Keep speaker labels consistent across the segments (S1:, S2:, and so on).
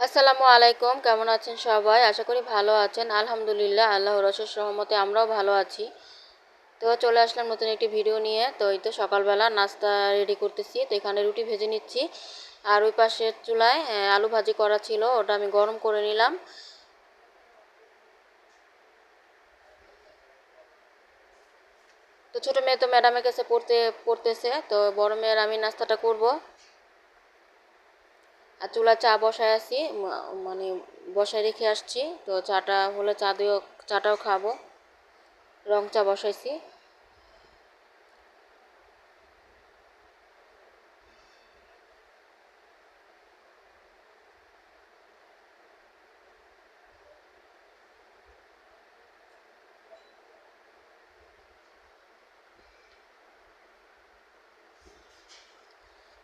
S1: আসসালামু আলাইকুম, কেমন আছেন সবাই? আশা করি ভালো আছেন। আলহামদুলিল্লাহ, আল্লাহর অশেষ রহমতে আমরাও ভালো আছি। তো চলে আসলাম নতুন একটি ভিডিও নিয়ে। তো এই তো সকালবেলা নাস্তা রেডি করতেছি। তো এখানে রুটি ভেজে নিচ্ছি। আর ওই পাশের চুলায় আলু ভাজি করা ছিল, ওটা আমি গরম করে নিলাম। তো ছোটো মেয়ে তো ম্যাডামের কাছে পড়তেছে, তো বড় মেয়ের আমি নাস্তাটা করব। আর চুলায় চা বসায় আছি, মানে বসায় রেখে আসছি। তো চাটা হলে চাটাও খাবো। রং চা বসাইছি।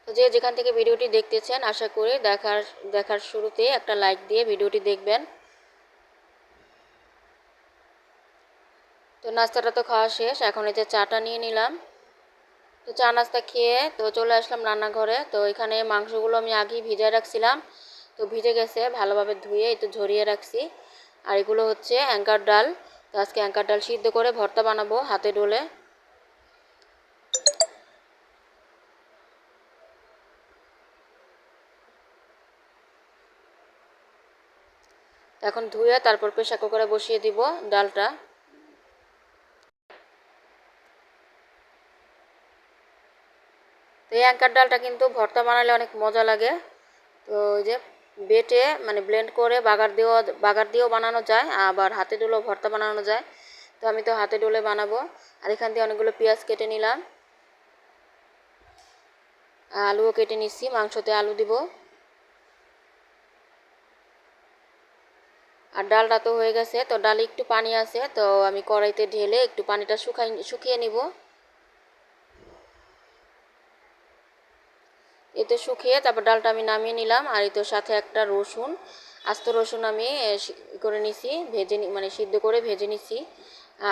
S1: তো যে যেখান থেকে ভিডিওটি দেখতেছেন, আশা করি দেখার শুরুতে একটা লাইক দিয়ে ভিডিওটি দেখবেন। তো নাস্তাটা তো খাওয়া শেষ, এখন এই যে চাটা নিয়ে নিলাম। তো চা নাস্তা খেয়ে তো চলে আসলাম রান্নাঘরে। তো এখানে মাংসগুলো আমি আগেই ভিজায় রাখছিলাম, তো ভিজে গেছে, ভালোভাবে ধুয়ে একটু ঝরিয়ে রাখছি। আর এগুলো হচ্ছে অ্যাঙ্কার ডাল। তো আজকে অ্যাঙ্কার ডাল সিদ্ধ করে ভর্তা বানাবো হাতে ডলে। এখন ধুয়ে তারপর প্রেসার কুকারে বসিয়ে দিব ডালটা। তো এই অ্যাঙ্কার ডালটা কিন্তু ভর্তা বানালে অনেক মজা লাগে। তো ওই যে বেটে মানে ব্লেন্ড করে বাগার দিয়েও বানানো যায়, আবার হাতে ডলেও ভর্তা বানানো যায়। তো আমি তো হাতে ডলে বানাবো। আর এখান দিয়ে অনেকগুলো পেঁয়াজ কেটে নিলাম, আলুও কেটে নিচ্ছি, মাংসতে আলু দিব। আর ডালটা তো হয়ে গেছে, তো ডালে একটু পানি আছে, তো আমি কড়াইতে ঢেলে একটু পানিটা শুকিয়ে নিব। এতে শুকিয়ে তারপর ডালটা আমি নামিয়ে নিলাম। আর এতে সাথে একটা রসুন, আস্ত রসুন আমি করে নিছি, মানে সিদ্ধ করে ভেজে নিছি।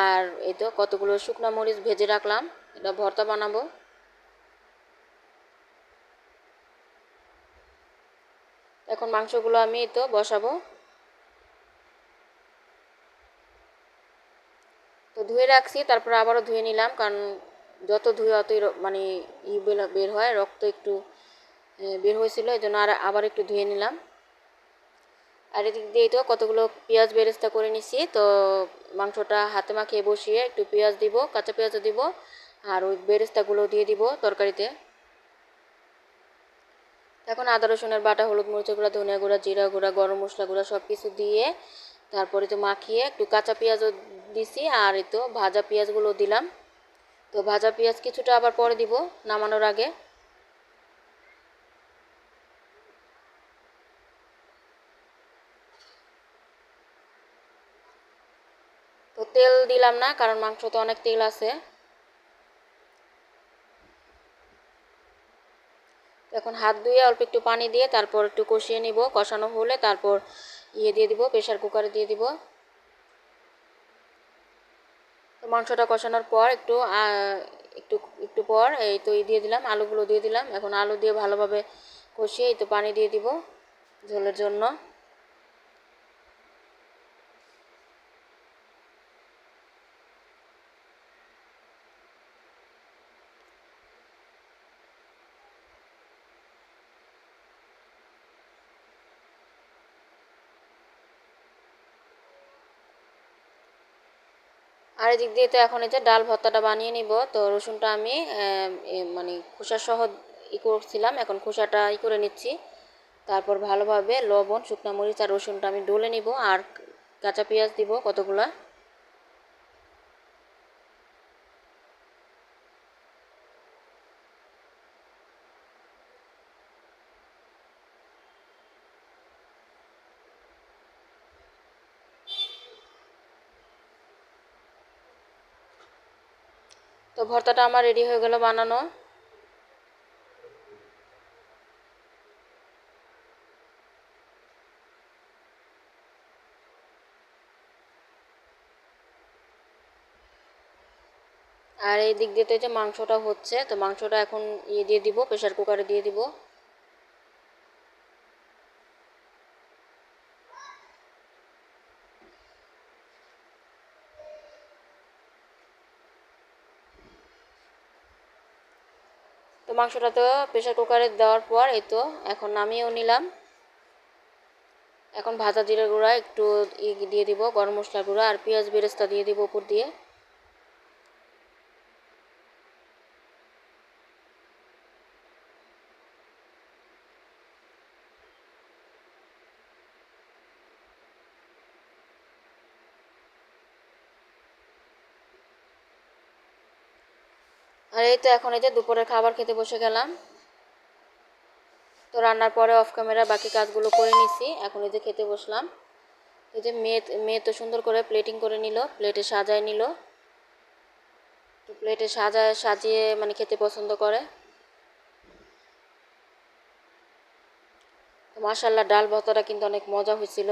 S1: আর এই তো কতগুলো শুকনো মরিচ ভেজে রাখলাম, এটা ভর্তা বানাবো। এখন মাংসগুলো আমি তো বসাবো। তো ধুয়ে রাখছি, তারপর আবারও ধুয়ে নিলাম, কারণ যত ধুয়ে অতই মানে বের হয়, রক্ত একটু বের হয়েছিল, এই জন্য আবার একটু ধুয়ে নিলাম। আর এদিক দিয়ে তো কতগুলো পেঁয়াজ বেরেস্তা করে নিছি। তো মাংসটা হাতে মাখিয়ে বসিয়ে একটু পেঁয়াজ দিব, কাঁচা পেঁয়াজও দিব, আর ওই বেরেস্তাগুলো দিয়ে দিব তরকারিতে। এখন আদা রসুনের বাটা, হলুদ মরিচের গুঁড়া, ধনিয়া গুঁড়া, জিরা গুঁড়া, গরম মশলা গুঁড়া সব কিছু দিয়ে তারপরে তো মাখিয়ে একটু কাঁচা পেঁয়াজও দিছি, আর এই তো ভাজা পেঁয়াজগুলো দিলাম। তো ভাজা পেঁয়াজ কিছুটা আবার পরে দিব নামানোর আগে। তো তেল দিলাম না, কারণ মাংসতে অনেক তেল আছে। এখন হাত ধুয়ে অল্প একটু পানি দিয়ে তারপর একটু কষিয়ে নিব, কষানো হলে তারপর দিয়ে দিব, প্রেসার কুকারে দিয়ে দিব। তো মাংসটা কষানোর পর একটু একটু পর এই তো দিয়ে দিলাম, আলুগুলো দিয়ে দিলাম। এখন আলু দিয়ে ভালোভাবে কষিয়ে এই তো পানি দিয়ে দিব ঝোলের জন্য। আর এদিক দিয়ে তো এখন এই যে ডাল ভর্তাটা বানিয়ে নিব। তো রসুনটা আমি মানে খোসা সহ করছিলাম, এখন খোসাটা করে নিচ্ছি। তারপর ভালোভাবে লবণ, শুকনো মরিচ আর রসুনটা আমি ডলে নিব, আর কাঁচা পেঁয়াজ দিব কতগুলা। তো ভর্তাটা আমার রেডি হয়ে গেল বানানো। আর এই দিক দিয়ে তো যে মাংসটা হচ্ছে, তো মাংসটা এখন দিয়ে দিব, প্রেসার কুকারে দিয়ে দিব। তো মাংসটা তো প্রেশার কুকারে দেওয়ার পর এই তো এখন নামিয়েও নিলাম। এখন ভাজা জিরা গুঁড়া একটু দিয়ে দিব, গরম মশলা গুঁড়া আর পেঁয়াজ বেরেস্তা দিয়ে দিব উপর দিয়ে। আর এই তো এখন এই যে দুপুরের খাবার খেতে বসে গেলাম। তো রান্নার পরে অফ ক্যামেরা বাকি কাজগুলো করে নিছি, এখন এই যে খেতে বসলাম। এই যে মেয়ে মেয়ে তো সুন্দর করে প্লেটিং করে নিল, প্লেটে সাজায় নিল। তো প্লেটে সাজিয়ে মানে খেতে পছন্দ করে। তো মাশাআল্লাহ ডাল ভর্তাটা কিন্তু অনেক মজা হয়েছিল।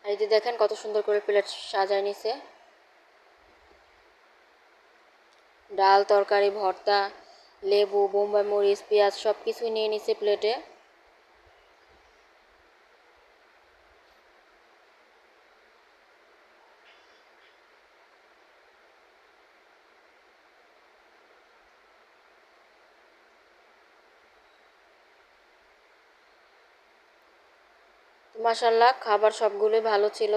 S1: আর এই যে দেখেন কত সুন্দর করে প্লেট সাজায় নিছে। ডাল, তরকারি, ভর্তা, লেবু, বোম্বাই মরিচ, পেঁয়াজ সব কিছুই নিয়ে নিছে প্লেটে। মাশাআল্লাহ খাবার সবগুলোই ভালো ছিল।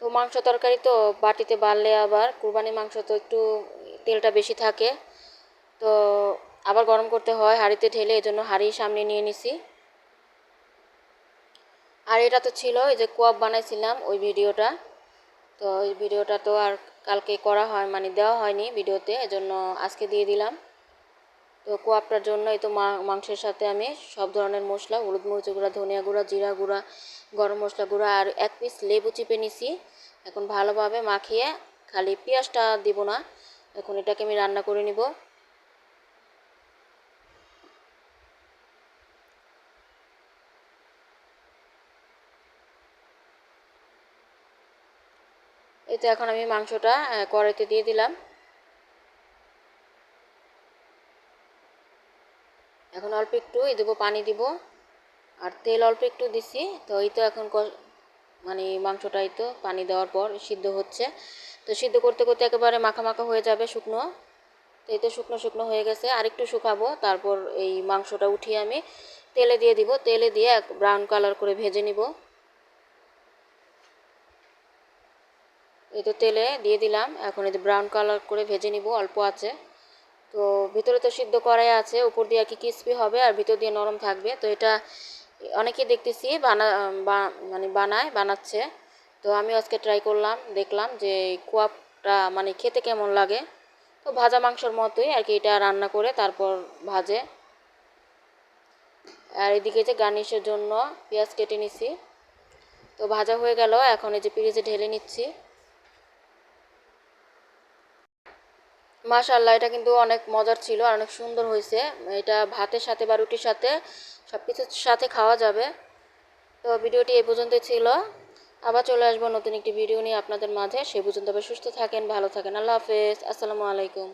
S1: তো মাংস তরকারি তো বাটিতে বাড়লে আবার কুরবানি মাংস তো একটু তেলটা বেশি থাকে, তো আবার গরম করতে হয় হাঁড়িতে ঢেলে, এজন্য হাঁড়ি সামনে নিয়ে নিছি। আর এটা তো ছিল এই যে কোয়াব বানাইছিলাম ওই ভিডিওটা, তো ওই ভিডিওটা তো আর কালকে করা হয় মানে দেওয়া হয়নি ভিডিওতে, এজন্য আজকে দিয়ে দিলাম। তো কোয়াবটার জন্য এই তো মাংসের সাথে আমি সব ধরনের মশলা, হলুদ মরিচ গুঁড়া, ধনিয়া গুঁড়া, জিরা গুঁড়া, গরম মশলা গুঁড়া আর 1 পিস লেবু চিপে নিছি। এখন ভালোভাবে মাখিয়ে, খালি পেঁয়াজটা দিব না, এখন এটাকে আমি রান্না করে নিব। এই তো এখন আমি মাংসটা কড়াইতে দিয়ে দিলাম। এখন অল্প একটু দেবো, পানি দিব আর তেল অল্প একটু দিছি। তো এই তো এখন মানে মাংসটাই তো পানি দেওয়ার পর সিদ্ধ হচ্ছে। তো সিদ্ধ করতে করতে একেবারে মাখা মাখা হয়ে যাবে শুকনো। তো এই তো শুকনো শুকনো হয়ে গেছে, আর একটু শুকাবো, তারপর এই মাংসটা উঠিয়ে আমি তেলে দিয়ে দিব। তেলে দিয়ে ব্রাউন কালার করে ভেজে নিব। এই তো তেলে দিয়ে দিলাম, এখন এই যে ব্রাউন কালার করে ভেজে নিব অল্প আছে। তো ভিতরে তো সিদ্ধ করাই আছে, উপর দিয়ে আর কি ক্রিস্পি হবে আর ভিতর দিয়ে নরম থাকবে। তো এটা অনেকেই দেখতেছি মানে বানাচ্ছে। তো আমি আজকে ট্রাই করলাম, দেখলাম যে কোয়াবটা মানে খেতে কেমন লাগে। তো ভাজা মাংসর মতোই আর কি, এটা রান্না করে তারপর ভাজে। আর এদিকে যে গার্নিশের জন্য পেঁয়াজ কেটে নিছি। তো ভাজা হয়ে গেল, এখন এই যে পিরিজে ঢেলে নিচ্ছি। মাশাআল্লাহ এটা কিন্তু অনেক মজার ছিল আর অনেক সুন্দর হয়েছে। এটা ভাতের সাথে বা রুটির সাথে সব কিছুর সাথে খাওয়া যাবে। তো ভিডিওটি এই পর্যন্তই ছিল। আবার চলে আসবো নতুন একটি ভিডিও নিয়ে আপনাদের মাঝে। সে পর্যন্ত আবার সুস্থ থাকেন, ভালো থাকেন। আল্লাহ হাফেজ, আসসালামু আলাইকুম।